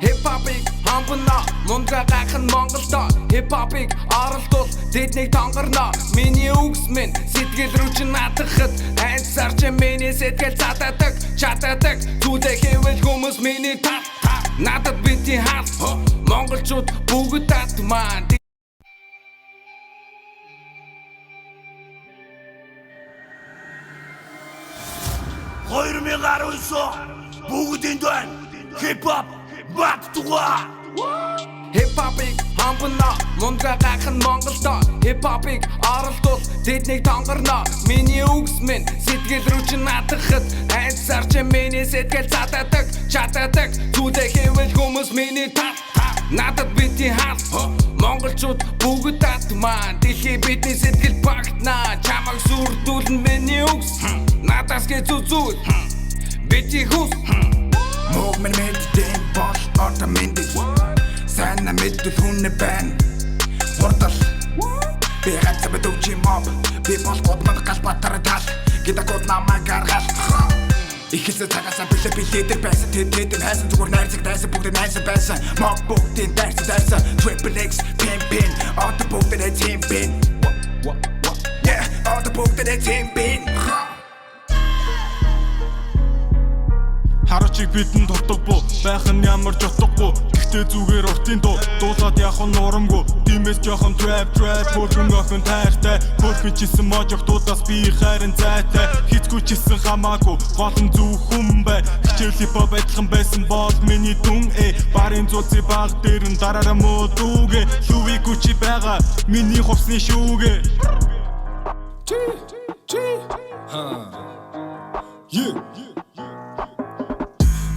Hip-hop-ыг хамбана мундаг гайхан Монголдо Hip-hop-ыг оролдвол тэднийг тонгорно Миний үгс минь сэтгэл рүү чи наадахад Айцсар чи миний сэтгэл цатадаг чатадаг Зүлээ хэвэл хүмүүс миний тат Надад бити хат Монголчууд бүгд татмаа 2019 бүгдэнд байна хип-хоп баттуга Hip-hop-ыг хамбана мундаг гайхан Монголдо Hip-hop-ыг оролдвол тэднийг тонгорно Миний үгс минь сэтгэл рүү чи наадахад Айцсар чи миний сэтгэл цатадаг чатадаг Зүлээ хэвэл хүмүүс миний тат Надад бити хат Монголчууд бүгд татмаа Дэлхий бидний сэтгэл багтнаа Чамайг сүрдүүлэн миний үгс Надаас гэ зүзүүл Бити хүс Мог мен мэддэн бол орда мэддэг Сайн на мэддэл хүнэ байна Хурдал Би ганцаа бэдүүчи моб Би бол годманд галбатар тал Гида год намайг гаргал Ихэлсэ цагаасаа билээ би лидер байсан Тэд хайсан зүгээр найрцаг дайсан бүгд найсан байсан Мог бүгдийн дайсан Triple X Pimpin Ода бүгдээ team pin Yeah Ода бүгдээ team pin Харачиг бидэн дутаггүй байх нь ямар ч утгагүй гэхдээ зүгээр уртын дуулаад явах нь урамгүй тиймээс жоохон trap хөргөн охин тайртай хөргөн чисэн можогтуудаас би хайрын зайтай хизгүй чисэн хамаагүй гол нь зүг хүн бай хичээл хип-хоп адилхан байсан бол миний дүн барын зузы баг дээр нь дараараа мөөдүүгээ Louis Gucci байгаа миний хувцсны шүүгээ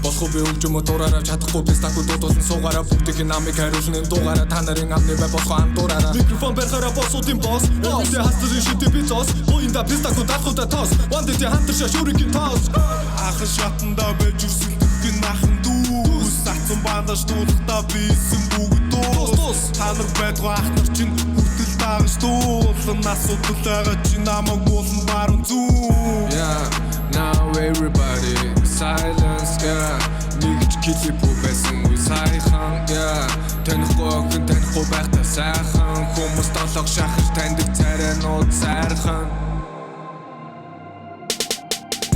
Болохгүй би хөгжмөө дураараа чадахгүй пистагүй дуудуулсан суугаараа бүгдийг намайг хариулсан энэ дуугаараа та нарын амны бай болохгүй ам дураараа микрофон барихаараа босуудын босс Эвдээ хастарын шидэг би цос Уинда пистагүй даахгүй тос Вандэ ти хантарша шүрийн тос Ахын шатанда байж үсэлдэгэн ахын дүүс Сацсан бандаж дуулахта бийсэн бүгд дуус Та нар байдгүй ахнар чинь хүртэл даагаш дуулан асуудал байгаа чи намайг буулан баруун зүү Yeah, now everybody silence, yeah Нэгж килипүү байсан үе сайхан, yeah Танихгүй охин танихгүй байхдаа сайхан Хүмүүс толгох шахаж таньдаг царайнууд сайрхан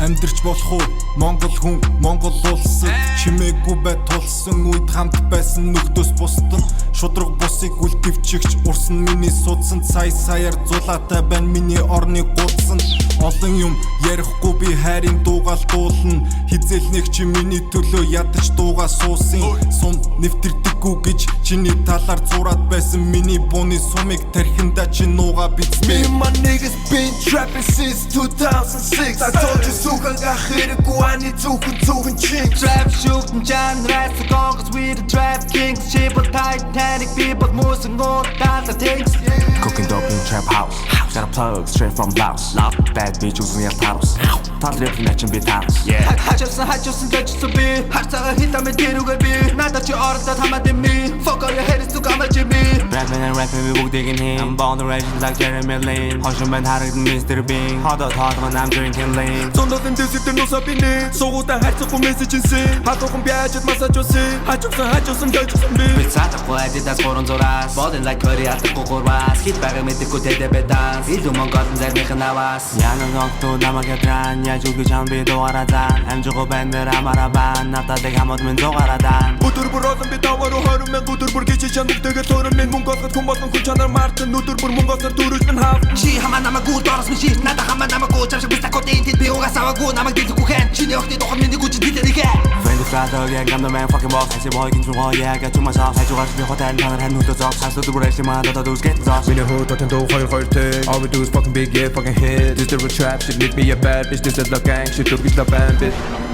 Амьдарч болох уу Монгол хүн Монгол улсад чимээгүй бай тулсан үед хамт байсан нөхдөс бусдан шудраг бусыг үлдэвчигч урсан миний судсан саяар зулаатай байна миний орны гудсан олон юм ярихгүй би хайрын дуугаал дуулна хизээл нэг чи миний төлөө ядаж дуугаа суусын сум нэвтэрдэггүй гэж чиний талаар зураад байсан миний бууны сумыг тархинда чи нуугаа бицмээ Me and my niggas been trapping since 2006 I told you Sukan gahirku ani zuhun ching Trap shooting John Rice the Congress with the trap kings Ship of Titanic people moving on down the things Cooking dope in trap house Got a plug straight from Laos Bad bitch using your paddles Tall lips matching bit house 하쳤은 던졌어 비 harsa가 hit하면 뒤로가 비 나도 지 어렸다 담아든 me Fuck all your haters 또 감아지 me Rapping and rapping we book digging him I'm born the raging like Jeremy Lin 허쉬만 하르던 Mr. Bean 허덕허덕 I'm drinking lean 손도든 드실 때 노사비니 소고다 할수고 메시진시 하도금 비아짓 마사조시 하쪽선 던졌어 비 Бицатахгүй Adidas гурван зураас Бодин like curry атахгүй гурваас Хит байгаа мэдээгүй тэдэбэ данс Илүү монгол зармийнхан аваас Янан огтуу намайг ядран Яаж үгэж ам би дугаараа зан Амжигүй бандер амаараа бан Навтадаг хамууд минь зугаараа дан Өдөр бүр олон би давааруу 20 мянга өдөр бүр гिच чандаг тэгээд төрөн минь мөнгө олгох хүн болгон хүн чанар мартан өдөр бүр мөнгө олсоор дөрөж минь хав Чи хамаа намайг дорос ми шиш надаа хамаа намайг чамшиг бистако тэнтэд би угаас аваагүй намайг дэдэггүй хэн чиний охны дохон миний гүч дилэрихэ Friend of Flatter, yeah, I'm the man fucking boss I say boy, can you all, yeah, I got to myself I just be hot and hand who does off I still do what I say, man, that I do is getting off We know who talking to high all we do is fucking big, yeah, fucking hit This the real trap shit, leave me a bad bitch This is the gang shit, look, it's the band bitch